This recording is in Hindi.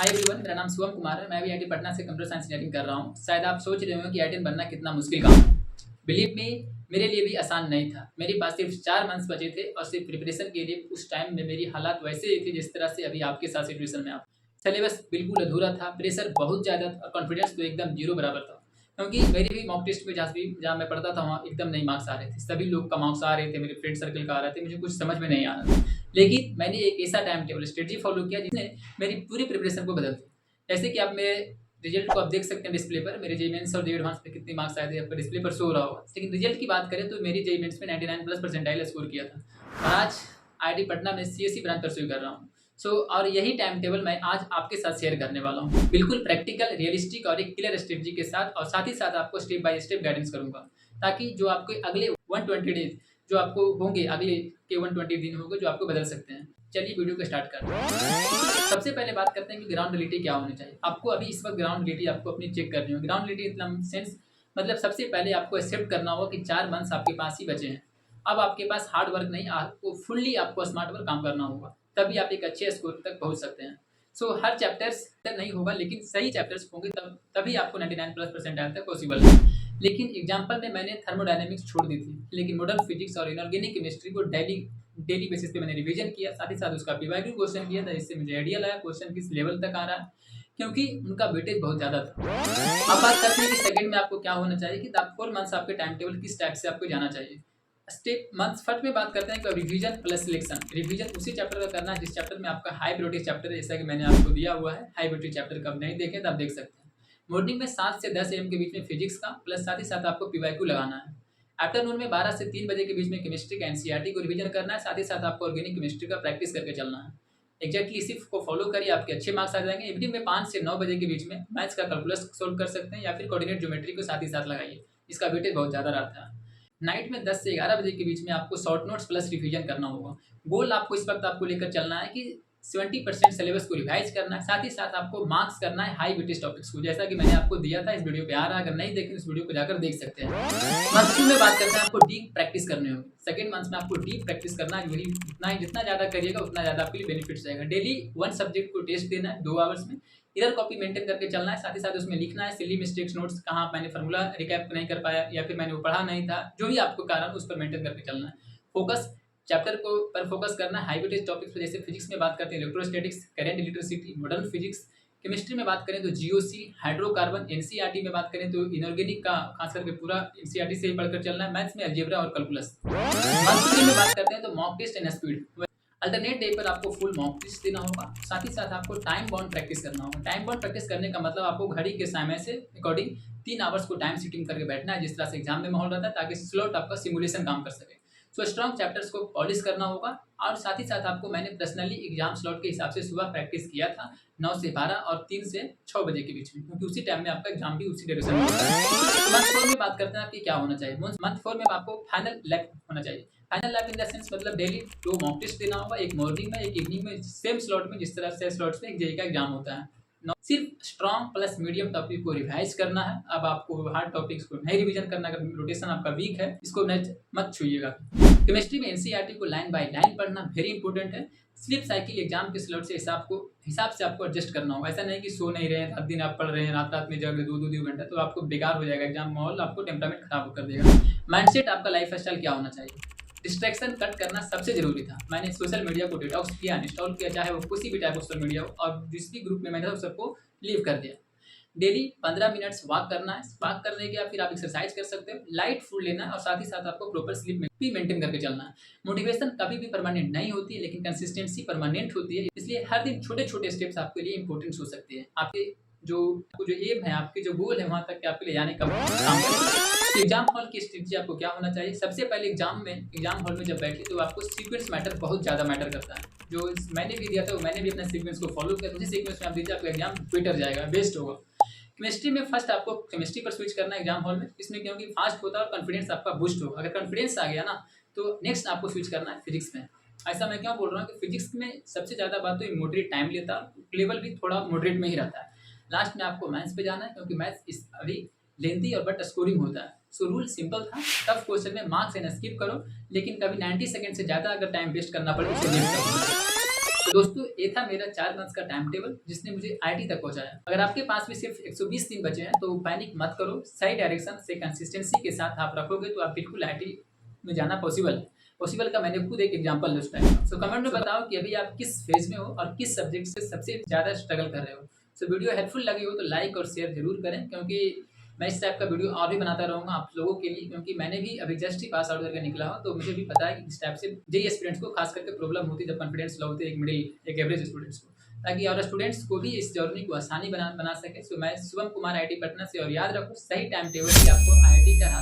हाय एवरीवन, मेरा नाम शिवम कुमार है। मैं भी आईटी पटना से कंप्यूटर साइंस इंजीनियरिंग कर रहा हूँ। शायद आप सोच रहे हो कि आईटी बनना कितना मुश्किल काम है। बिलीव मी, मेरे लिए भी आसान नहीं था। मेरे पास सिर्फ 4 मंथ्स बचे थे और सिर्फ प्रिपरेशन के लिए उस टाइम में मेरी हालात वैसे ही थी जिस तरह से अभी आपके साथ सिचुएशन में आप। सिलेबस बिल्कुल अधूरा था, प्रेशर बहुत ज़्यादा था और कॉन्फिडेंस तो एकदम जीरो बराबर था। क्योंकि मेरी भी मॉक टेस्ट में जहाँ मैं पढ़ता था वहाँ एकदम नहीं मार्क्स आ रहे थे। सभी लोग का मार्क्स आ रहे थे, मेरे फ्रेंड सर्कल का आ रहे थे, मुझे कुछ समझ में नहीं आ रहा था। लेकिन मैंने एक ऐसा टाइम टेबल स्ट्रेटजी फॉलो किया जिसने मेरी पूरी प्रिपरेशन को बदल दिया। जैसे कि आप मेरे रिजल्ट को आप देख सकते हैं डिस्प्ले पर। मेरे जेई मेंस और जेई एडवांस में कितने मार्क्स आए थे आपको डिस्प्ले पर शो हो रहा होगा। लेकिन रिजल्ट की बात करें तो मेरी जेई मेंस में 99 प्लस परसेंटाइल स्कोर किया था और आज आईआईटी पटना में सीएससी ब्रांच परस्यू कर रहा हूँ। और यही टाइम टेबल मैं आज आपके साथ शेयर करने वाला हूँ, बिल्कुल प्रैक्टिकल, रियलिस्टिक और एक क्लियर स्ट्रेटजी के साथ। और साथ ही साथ आपको स्टेप बाय स्टेप गाइडेंस करूंगा ताकि जो आपके अगले 120 डेज जो आपको होंगे, अगले के 120 दिन होंगे जो आपको बदल सकते हैं। चलिए वीडियो को स्टार्ट करते हैं। सबसे पहले बात करते हैं कि ग्राउंड रियलिटी क्या होनी चाहिए। आपको अभी इस वक्त ग्राउंड रियलिटी आपको अपनी चेक करनी होगी। ग्राउंड रियलिटी इतना सेंस मतलब सबसे पहले आपको एक्सेप्ट करना होगा कि 4 मंथ्स आपके पास ही बचे हैं। अब आपके पास हार्ड वर्क नहीं, आपको फुल्ली आपको स्मार्ट वर्क काम करना होगा, तभी आप एक अच्छे स्कोर तक पहुंच सकते हैं। हर चैप्टर्स नहीं होगा लेकिन सही चैप्टर्स होंगे तभी आपको 99 प्लस परसेंटाइल तक पॉसिबल है। लेकिन एग्जाम्पल में मैंने थर्मोडायनेमिक्स छोड़ दी थी, लेकिन मॉडर्न फिजिक्स और इनऑर्गेनिक केमिस्ट्री को डेली बेसिस पे मैंने रिवीजन किया। साथ ही साथ उसका पीवाईक्यू क्वेश्चन किया था, जिससे मुझे आइडिया लगा क्वेश्चन किस लेवल तक आ रहा है, क्योंकि उनका वेटेज बहुत ज़्यादा था। अब बात करते हैं कि सेकंड में आपको क्या होना चाहिए कि आप 4 मंथ्स आपके टाइम टेबल किस टाइप से आपको जाना चाहिए। स्टेप मंथ फर्स्ट में बात करते हैं कि रिवीजन प्लस सिलेक्शन। रिवीजन उसी चैप्टर का करना है जिस चैप्टर में आपका हाई प्रायोरिटी चैप्टर है, जैसा कि मैंने आपको दिया हुआ है। हाई प्रायोरिटी चैप्टर कब नहीं देखे तो आप देख सकते हैं। मॉर्निंग में 7 से 10 AM के बीच में फिजिक्स का प्लस साथ ही साथ आपको पीवाईक्यू लगाना है। आफ्टरनून में 12 से 3 बजे के बीच में केमिस्ट्री का एनसीईआरटी को रिवीजन करना है। साथ ही साथ आपको ऑर्गेनिक केमिस्ट्री का प्रैक्टिस करके चलना है। एग्जैक्टली इसी को फॉलो करिए, आपके अच्छे मार्क्स आ जाएंगे। इवनिंग में 5 से 9 बजे के बीच में मैथ्स का कैलकुलस सोल्व कर सकते हैं या फिर कोऑर्डिनेट ज्योमेट्री को साथ ही साथ लगाइए, इसका वेटेज बहुत ज़्यादा रहता है। नाइट में 10 से 11 बजे के बीच में आपको शॉर्ट नोट्स प्लस रिवीजन करना होगा। गोल आपको इस वक्त आपको लेकर चलना है कि 70% सिलेबस को रिवाइज करना है। साथ ही साथ आपको मार्क्स करना है हाई वेटेज टॉपिक्स को, जैसा कि मैंने आपको दिया था। इस वीडियो पे आ रहा है, अगर नहीं देखें इस वीडियो को जाकर देख सकते हैं। मंथ 2 में बात करते हैं, आपको डीप प्रैक्टिस करनी होगी। सेकंड मंथ में आपको डीप प्रैक्टिस करना है, वही उतना ही जितना ज़्यादा करिएगा उतना ज़्यादा आपके लिए बेनिफिट्स रहेगा। डेली 1 सब्जेक्ट को टेस्ट देना है 2 आवर्स में। इधर कॉपी मेंटेन करके चलना है, साथ ही साथ उसमें लिखना है सिली मिस्टेक्स नोट्स, कहाँ मैंने फार्मूला रिकैप नहीं कर पाया या फिर मैंने वो पढ़ा नहीं था, जो भी आपको कारण उस पर मेंटेन करके चलना है। फोकस चैप्टर को पर फोकस करना है हाई वेटेज टॉपिक्स पर। जैसे फिजिक्स में बात करते हैं electrostatics, current electricity, modern physics. Chemistry में बात करें तो जीओसी, हाइड्रोकार्बन। एनसीईआरटी में बात करें तो इनऑर्गेनिक का खास करके पूरा एनसीईआरटी से ही पढ़कर चलना है। मैथ्स में अलजेब्रा और कैलकुलस। मंथ 3 में बात करते हैं तो mock test and speed. Alternate day पर आपको फुल मॉक टेस्ट देना होगा। साथ ही साथ आपको टाइम बाउंड प्रैक्टिस करना होगा। टाइम बाउंड प्रैक्टिस करने का मतलब आपको घड़ी के समय से अकॉर्डिंग 3 आवर्स को टाइम सीटिंग करके बैठना है, जिस तरह से एग्जाम में माहौल रहता है, ताकि स्लॉट आपका सिमुलेशन काम कर सके। स्ट्रॉन्ग चैप्टर्स को पॉलिश करना होगा। और साथ ही साथ आपको मैंने पर्सनली एग्जाम स्लॉट के हिसाब से सुबह प्रैक्टिस किया था 9 से 12 और 3 से 6 बजे के बीच में, क्योंकि उसी टाइम में आपका एग्जाम भी उसी ड्यूरेशन में होता है। तो मंथ 4 में बात करते हैं आपकी क्या होना चाहिए। मंथ 4 में आपको फाइनल लैब होना चाहिए। Final lab in the sense मतलब डेली 2 मॉक टेस्ट देना होगा, एक मॉर्निंग में एक इवनिंग में, सेम स्लॉट में जिस तरह से स्लॉट्स में एक जेईई का एग्जाम होता है। सिर्फ स्ट्रॉन्ग प्लस मीडियम टॉपिक को रिवाइज करना है। अब आपको हार्ड टॉपिक्स को नहीं रिवीजन करना, अगर रोटेशन आपका वीक है इसको मत छूइएगा। केमिस्ट्री में एनसीईआरटी को लाइन बाय लाइन पढ़ना वेरी इंपॉर्टेंट है। स्लिप साइकिल एग्जाम के स्लॉट से हिसाब से आपको एडजस्ट करना होगा। ऐसा नहीं कि सो नहीं रहे हैं, रात दिन आप पढ़ रहे हैं, रात में जग रहे 2-2 घंटा, तो आपको बेकार हो जाएगा एग्जाम माहौल, आपको टेम्परामेंट खराब कर देगा। माइंडसेट आपका लाइफ स्टाइल क्या होना चाहिए। डिस्ट्रैक्शन कट करना सबसे जरूरी था। मैंने सोशल मीडिया को डिटॉक्स किया, इंस्टॉल किया, चाहे वो किसी भी टाइप ऑफ सोशल मीडिया हो, और जिस भी ग्रुप में मैं था सबको लीव कर दिया। डेली 15 मिनट्स वॉक करना है। वॉक करने के बाद फिर आप एक्सरसाइज कर सकते हो। लाइट फूड लेना है और साथ ही साथ आपको प्रॉपर स्लीप भी मेंटेन करके चलना है। मोटिवेशन कभी भी परमानेंट नहीं होती है, लेकिन कंसिस्टेंसी परमानेंट होती है। इसलिए हर दिन छोटे छोटे स्टेप्स आपके लिए इंपॉर्टेंट हो सकते हैं। आपके जो एम है, आपके जो गोल है, वहाँ तक आपके ले जाने का काम करें। एग्जाम हॉल की स्ट्रेटजी आपको क्या होना चाहिए। सबसे पहले एग्जाम हॉल में जब बैठे तो आपको सीक्वेंस मैटर बहुत ज़्यादा मैटर करता है। जो मैंने भी दिया था वो मैंने भी अपने सीक्वेंस को फॉलो किया। उसी सीक्वेंस में आप दीजिए, आपका एग्जाम बेटर जाएगा, बेस्ट होगा। केमिस्ट्री में फर्स्ट आपको केमिस्ट्री पर स्विच करना है एग्जाम हॉल में। इसमें क्योंकि फास्ट होता है और कॉन्फिडेंस आपका बूस्ट होगा। अगर कॉन्फिडेंस आ गया ना तो नेक्स्ट आपको स्विच करना है फिजिक्स में। ऐसा मैं क्यों बोल रहा हूँ कि फिजिक्स में सबसे ज़्यादा बात तो मॉडरेट टाइम लेता है, लेवल भी थोड़ा मॉडरेट में ही रहता है। लास्ट में आपको मैथ्स पे जाना है, क्योंकि मैथ्स अभी लेंथी और बट स्कोरिंग होता है। रूल सिंपल था, टफ क्वेश्चन में मार्क्स एंड स्किप करो, लेकिन कभी 90 सेकंड से ज़्यादा अगर टाइम वेस्ट करना पड़े उसे लेट करो। तो दोस्तों ये था मेरा 4 मंथ्स का टाइम टेबल जिसने मुझे आईआईटी तक पहुंचाया। अगर आपके पास भी सिर्फ 120 दिन बचे हैं तो पैनिक मत करो, सही डायरेक्शन से कंसिस्टेंसी के साथ आप रखोगे तो आप बिल्कुल आईआईटी में जाना पॉसिबल है। पॉसिबल का मैंने खुद एक एग्जांपल दोस्त है। सो कमेंट में बताओ कि अभी आप किस फेज में हो और किस सब्जेक्ट से सबसे ज़्यादा स्ट्रगल कर रहे हो। सो वीडियो हेल्पफुल लगी हो तो लाइक और शेयर जरूर करें, क्योंकि मैं इस टाइप का वीडियो और भी बनाता रहूँगा आप लोगों के लिए, क्योंकि मैंने भी अभी जस्ट ही पास आउट करके निकला हूँ, तो मुझे भी पता है कि इस टाइप से जेईई एस्पिरेंट्स को खास करके प्रॉब्लम होती है जब कॉन्फिडेंस लो होते हैं एक एवरेज स्टूडेंट्स को, ताकि और स्टूडेंट्स को भी इस जर्नी को आसानी बना सके। सो मैं शुभम कुमार आईआईटी पटना से, और याद रखो सही टाइम टेबल ही आपको आईआईटी का रास्ता